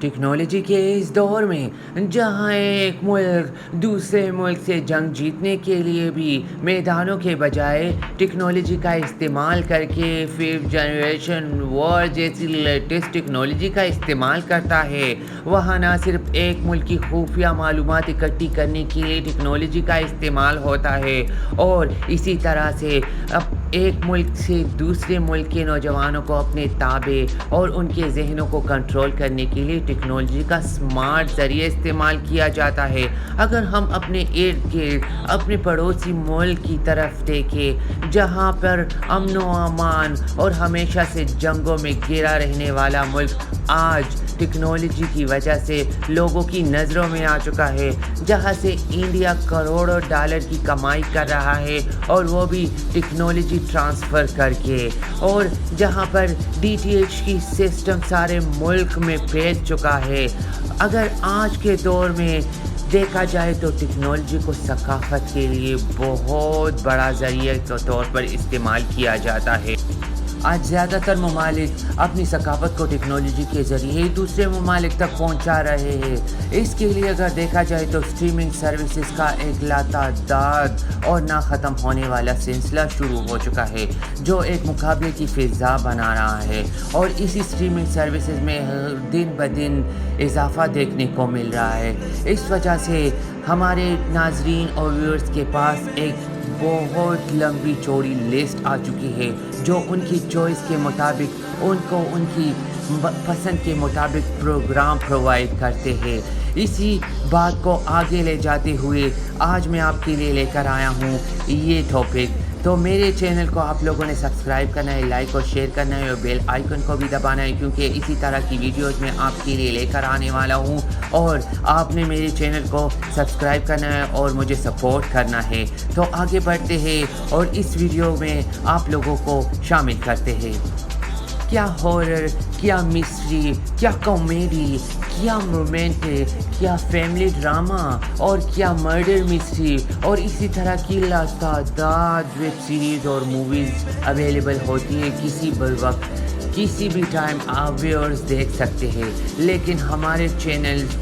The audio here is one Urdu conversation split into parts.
ٹیکنالوجی کے اس دور میں جہاں ایک ملک دوسرے ملک سے جنگ جیتنے کے لیے بھی میدانوں کے بجائے ٹیکنالوجی کا استعمال کر کے 5th جنریشن وار جیسی لیٹسٹ ٹیکنالوجی کا استعمال کرتا ہے، وہاں نہ صرف ایک ملک کی خفیہ معلومات اکٹھی کرنے کے لیے ٹیکنالوجی کا استعمال ہوتا ہے اور اسی طرح سے ایک ملک سے دوسرے ملک کے نوجوانوں کو اپنے تابع اور ان کے ذہنوں کو کنٹرول کرنے کے لیے ٹیکنالوجی کا سمارٹ ذریعہ استعمال کیا جاتا ہے۔ اگر ہم اپنے ارد گرد اپنے پڑوسی ملک کی طرف دیکھیں جہاں پر امن و امان اور ہمیشہ سے جنگوں میں گھرا رہنے والا ملک آج ٹیکنالوجی کی وجہ سے لوگوں کی نظروں میں آ چکا ہے، جہاں سے انڈیا کروڑوں ڈالر کی کمائی کر رہا ہے اور وہ بھی ٹیکنالوجی ٹرانسفر کر کے، اور جہاں پر ڈی ٹی ایچ کی سسٹم سارے ملک میں پھیل چکا ہے۔ اگر آج کے دور میں دیکھا جائے تو ٹیکنالوجی کو ثقافت کے لیے بہت بڑا ذریعہ کے طور پر استعمال کیا جاتا ہے۔ آج زیادہ تر ممالک اپنی ثقافت کو ٹیکنالوجی کے ذریعے ہی دوسرے ممالک تک پہنچا رہے ہیں۔ اس کے لیے اگر دیکھا جائے تو اسٹریمنگ سروسز کا ایک لاتعداد اور نہ ختم ہونے والا سلسلہ شروع ہو چکا ہے، جو ایک مقابلے کی فضا بنا رہا ہے، اور اسی اسٹریمنگ سروسز میں دن بدن اضافہ دیکھنے کو مل رہا ہے۔ اس وجہ سے ہمارے ناظرین اور ویورز کے پاس ایک بہت لمبی چوڑی لسٹ آ چکی ہے جو ان کی چوائس کے مطابق ان کو ان کی پسند کے مطابق پروگرام پرووائڈ کرتے ہیں۔ اسی بات کو آگے لے جاتے ہوئے آج میں آپ کے لیے لے کر آیا ہوں یہ ٹاپک۔ تو میرے چینل کو آپ لوگوں نے سبسکرائب کرنا ہے، لائک اور شیئر کرنا ہے اور بیل آئیکن کو بھی دبانا ہے، کیونکہ اسی طرح کی ویڈیوز میں آپ کے لیے لے کر آنے والا ہوں، اور آپ نے میرے چینل کو سبسکرائب کرنا ہے اور مجھے سپورٹ کرنا ہے۔ تو آگے بڑھتے ہیں اور اس ویڈیو میں آپ لوگوں کو شامل کرتے ہیں۔ کیا ہارر، کیا مسٹری، کیا کامیڈی، کیا رومانٹک، کیا فیملی ڈرامہ اور کیا مرڈر مسٹری اور اسی طرح کی لاتعداد ویب سیریز اور موویز اویلیبل ہوتی ہیں۔ کسی بھی وقت کسی بھی ٹائم آپ ویورز دیکھ سکتے ہیں، لیکن ہمارے چینلز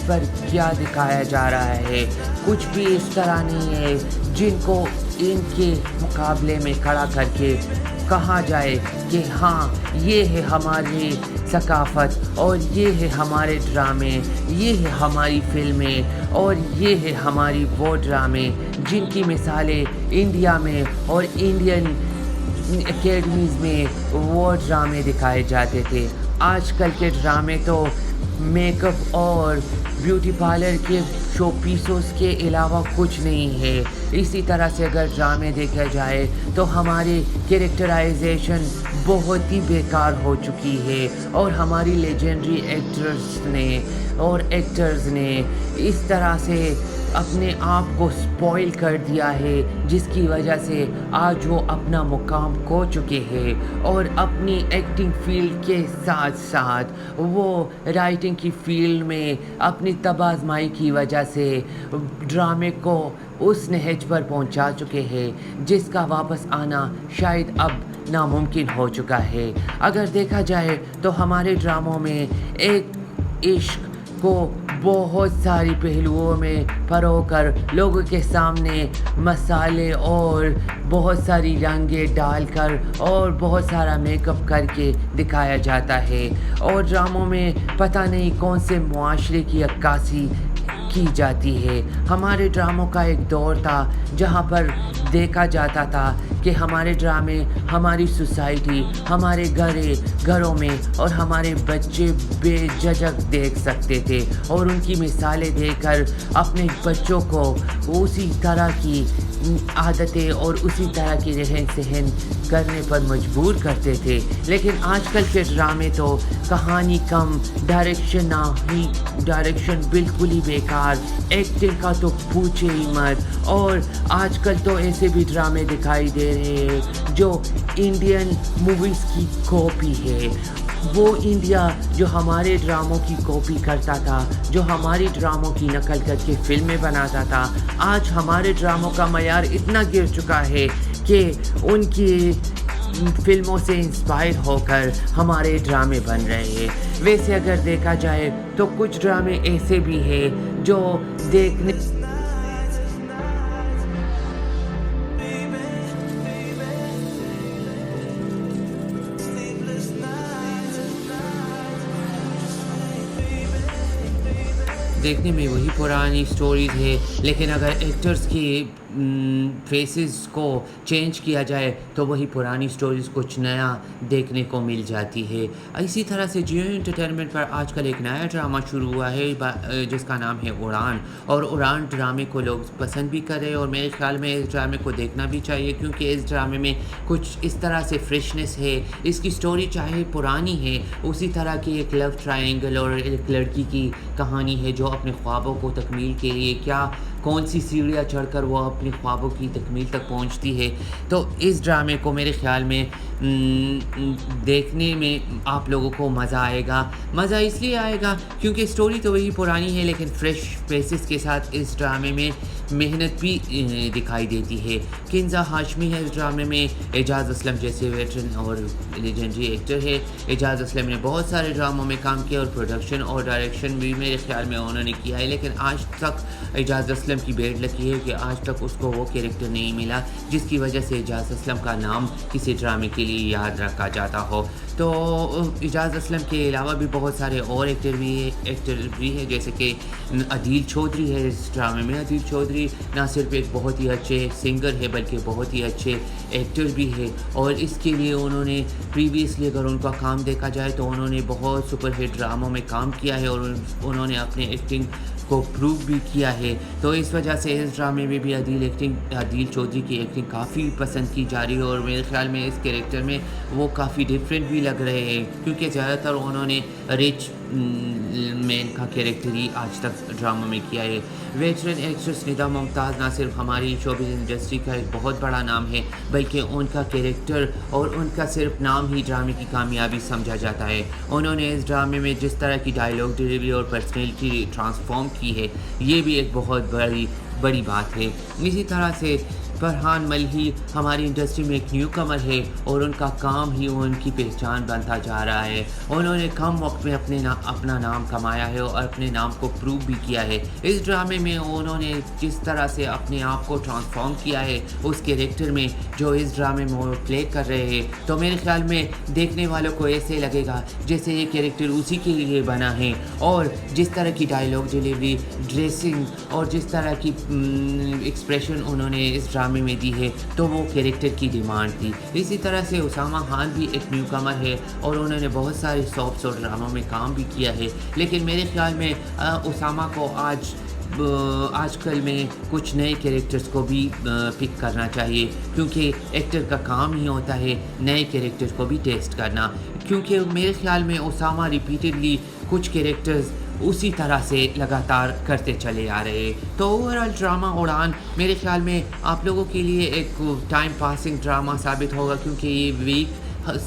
پر کیا دکھایا جا رہا ہے کچھ بھی اس طرح نہیں ہے جن کو ان کے مقابلے میں کھڑا کر کے کہا جائے کہ ہاں یہ ہے ہماری ثقافت اور یہ ہے ہمارے ڈرامے، یہ ہے ہماری فلمیں اور یہ ہے ہماری وہ ڈرامے جن کی مثالیں انڈیا میں اور انڈین اکیڈمیز میں وہ ڈرامے دکھائے جاتے تھے۔ آج کل کے ڈرامے تو میک اپ اور بیوٹی پارلر کے شو پیسوز کے علاوہ کچھ نہیں ہے۔ اسی طرح سے اگر ڈرامے دیکھا جائے تو ہماری کیریکٹرائزیشن بہت ہی بیکار ہو چکی ہے، اور ہماری لیجنڈری ایکٹرز نے اس طرح سے اپنے آپ کو سپوائل کر دیا ہے، جس کی وجہ سے آج وہ اپنا مقام کھو چکے ہیں، اور اپنی ایکٹنگ فیلڈ کے ساتھ ساتھ وہ رائٹنگ کی فیلڈ میں اپنی تبازمائی کی وجہ سے ڈرامے کو اس نہج پر پہنچا چکے ہیں جس کا واپس آنا شاید اب ناممکن ہو چکا ہے۔ اگر دیکھا جائے تو ہمارے ڈراموں میں ایک عشق کو بہت ساری پہلوؤں میں پرو کر لوگوں کے سامنے مسالے اور بہت ساری رنگیں ڈال کر اور بہت سارا میک اپ کر کے دکھایا جاتا ہے، اور ڈراموں میں پتہ نہیں کون سے معاشرے کی عکاسی کی جاتی ہے۔ ہمارے ڈراموں کا ایک دور تھا جہاں پر دیکھا جاتا تھا کہ ہمارے ڈرامے ہماری سوسائٹی، ہمارے گھروں میں اور ہمارے بچے بے جھجک دیکھ سکتے تھے، اور ان کی مثالیں دیکھ کر اپنے بچوں کو اسی طرح کی عادتیں اور اسی طرح کی رہن سہن کرنے پر مجبور کرتے تھے۔ لیکن آج کل کے ڈرامے تو کہانی کم، ڈائریکشن بالکل ہی بیکار، ایکٹنگ کا تو پوچھے ہی مت، اور آج کل تو ایسے بھی ڈرامے دکھائی دے رہے ہیں جو انڈین موویز کی کاپی ہے۔ وہ انڈیا جو ہمارے ڈراموں کی کاپی کرتا تھا، جو ہماری ڈراموں کی نقل کر کے فلمیں بناتا تھا، آج ہمارے ڈراموں کا معیار اتنا گر چکا ہے کہ ان کی فلموں سے انسپائر ہو کر ہمارے ڈرامے بن رہے ہیں۔ ویسے اگر دیکھا جائے تو کچھ ڈرامے ایسے بھی ہیں جو دیکھنے دیکھنے میں وہی پرانی سٹوریز ہے، لیکن اگر ایکٹرز کی فیسز کو چینج کیا جائے تو وہی پرانی سٹوریز کچھ نیا دیکھنے کو مل جاتی ہے۔ اسی طرح سے جیو انٹرٹینمنٹ پر آج کل ایک نیا ڈرامہ شروع ہوا ہے جس کا نام ہے اڑان، اور اڑان ڈرامے کو لوگ پسند بھی کر رہے ہیں، اور میرے خیال میں اس ڈرامے کو دیکھنا بھی چاہیے، کیونکہ اس ڈرامے میں کچھ اس طرح سے فریشنس ہے۔ اس کی سٹوری چاہے پرانی ہے، اسی طرح کی ایک لو ٹرائنگل اور ایک لڑکی کی کہانی ہے جو اپنے خوابوں کو تکمیل کے لیے کون سی سیڑھیاں چڑھ کر وہ اپنی خوابوں کی تکمیل تک پہنچتی ہے۔ تو اس ڈرامے کو میرے خیال میں دیکھنے میں آپ لوگوں کو مزہ آئے گا۔ مزہ اس لیے آئے گا کیونکہ سٹوری تو وہی پرانی ہے، لیکن فریش فیسز کے ساتھ اس ڈرامے میں محنت بھی دکھائی دیتی ہے۔ کنزا ہاشمی ہے اس ڈرامے میں، اعجاز اسلم جیسے ویٹرن اور لیجنڈری ایکٹر ہے۔ اعجاز اسلم نے بہت سارے ڈراموں میں کام کیا اور پروڈکشن اور ڈائریکشن بھی میرے خیال میں انہوں نے کیا ہے، لیکن آج تک اعجاز اسلم کی بیڈ لکی ہے کہ آج تک اس کو وہ کیریکٹر نہیں ملا جس کی وجہ سے اعجاز اسلم کا نام کسی ڈرامے کے لیے یاد رکھا جاتا ہو۔ تو اعجاز اسلم کے علاوہ بھی بہت سارے اور ایکٹر بھی ہیں، جیسے کہ عدیل چودھری ہے اس ڈرامے میں۔ عدیل چودھری نہ صرف ایک بہت ہی اچھے سنگر ہے بلکہ بہت ہی اچھے ایکٹر بھی ہے، اور اس کے لیے انہوں نے پریویسلی اگر ان کا کام دیکھا جائے تو انہوں نے بہت سپر ہٹ ڈراموں میں کام کیا ہے، اور انہوں نے اپنے ایکٹنگ کو پروو بھی کیا ہے۔ تو اس وجہ سے اس ڈرامے میں بھی عدیل چودھری کی ایکٹنگ کافی پسند کی جا رہی ہے، اور میرے خیال میں اس کیریکٹر میں وہ کافی ڈفرینٹ بھی لگ رہے ہیں، کیونکہ زیادہ تر انہوں نے رچ مین کا کیریکٹر ہی آج تک ڈراموں میں کیا ہے۔ ویٹرن ایکٹریس ندا ممتاز نہ صرف ہماری شوبز انڈسٹری کا ایک بہت بڑا نام ہے، بلکہ ان کا کیریکٹر اور ان کا صرف نام ہی ڈرامے کی کامیابی سمجھا جاتا ہے۔ انہوں نے اس ڈرامے میں جس طرح کی ڈائیلاگ ڈیلیوری اور پرسنالٹی ٹرانسفارم کی ہے، یہ بھی ایک بہت بڑی بات ہے۔ اسی طرح سے فرحان ملہی ہماری انڈسٹری میں ایک نیو کمر ہے، اور ان کا کام ہی ان کی پہچان بنتا جا رہا ہے۔ انہوں نے کم وقت میں اپنا نام کمایا ہے اور اپنے نام کو پروو بھی کیا ہے۔ اس ڈرامے میں انہوں نے جس طرح سے اپنے آپ کو ٹرانسفارم کیا ہے اس کیریکٹر میں جو اس ڈرامے میں وہ پلے کر رہے ہیں، تو میرے خیال میں دیکھنے والوں کو ایسے لگے گا جیسے یہ کیریکٹر اسی کے لیے بنا ہے، اور جس طرح کی ڈائیلاگ ڈیلیوری، ڈریسنگ اور جس طرح کی ایکسپریشن انہوں نے اس ڈرامے میں دی ہے تو وہ کیریکٹر کی ڈیمانڈ تھی۔ اسی طرح سے اسامہ خان بھی ایک نیو کمر ہے، اور انہوں نے بہت سارے ساپس اور ڈراموں میں کام بھی کیا ہے، لیکن میرے خیال میں اسامہ کو آج کل میں کچھ نئے کیریکٹرز کو بھی پک کرنا چاہیے، کیونکہ ایکٹر کا کام ہی ہوتا ہے نئے کیریکٹرز کو بھی ٹیسٹ کرنا، کیونکہ میرے خیال میں اسامہ ریپیٹڈلی کچھ کیریکٹرز اسی طرح سے لگاتار کرتے چلے آ رہے ہیں۔ تو اوورآل ڈرامہ اڑان میرے خیال میں آپ لوگوں کے لیے ایک ٹائم پاسنگ ڈرامہ ثابت ہوگا، کیونکہ یہ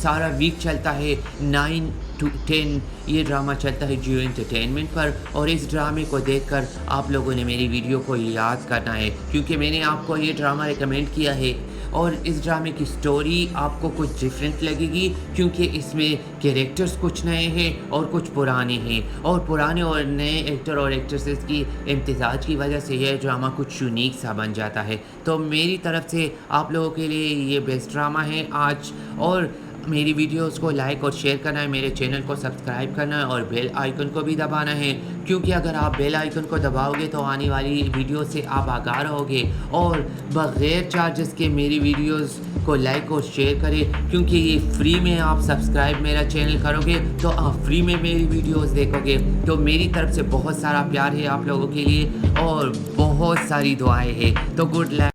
سارا ویک چلتا ہے 9 to 10 یہ ڈرامہ چلتا ہے جیو انٹرٹینمنٹ پر، اور اس ڈرامے کو دیکھ کر آپ لوگوں نے میری ویڈیو کو یاد کرنا ہے، کیونکہ میں نے آپ کو یہ ڈرامہ ریکمینڈ کیا ہے، اور اس ڈرامے کی سٹوری آپ کو کچھ ڈیفرنٹ لگے گی، کیونکہ اس میں کیریکٹرز کچھ نئے ہیں اور کچھ پرانے ہیں، اور پرانے اور نئے ایکٹر اور ایکٹریسز کی امتزاج کی وجہ سے یہ ڈرامہ کچھ یونیک سا بن جاتا ہے۔ تو میری طرف سے آپ لوگوں کے لیے یہ بیسٹ ڈرامہ ہے آج، اور میری ویڈیوز کو لائک اور شیئر کرنا ہے، میرے چینل کو سبسکرائب کرنا ہے، اور بیل آئیکن کو بھی دبانا ہے، کیونکہ اگر آپ بیل آئیکن کو دباؤ گے تو آنے والی ویڈیو سے آپ آگاہ رہو گے، اور بغیر چارجز کے میری ویڈیوز کو لائک اور شیئر کریں، کیونکہ یہ فری میں آپ سبسکرائب میرا چینل کرو گے تو آپ فری میں میری ویڈیوز دیکھو گے۔ تو میری طرف سے بہت سارا پیار ہے آپ لوگوں کے لیے، اور بہت ساری دعائیں ہیں۔ تو گڈ لک۔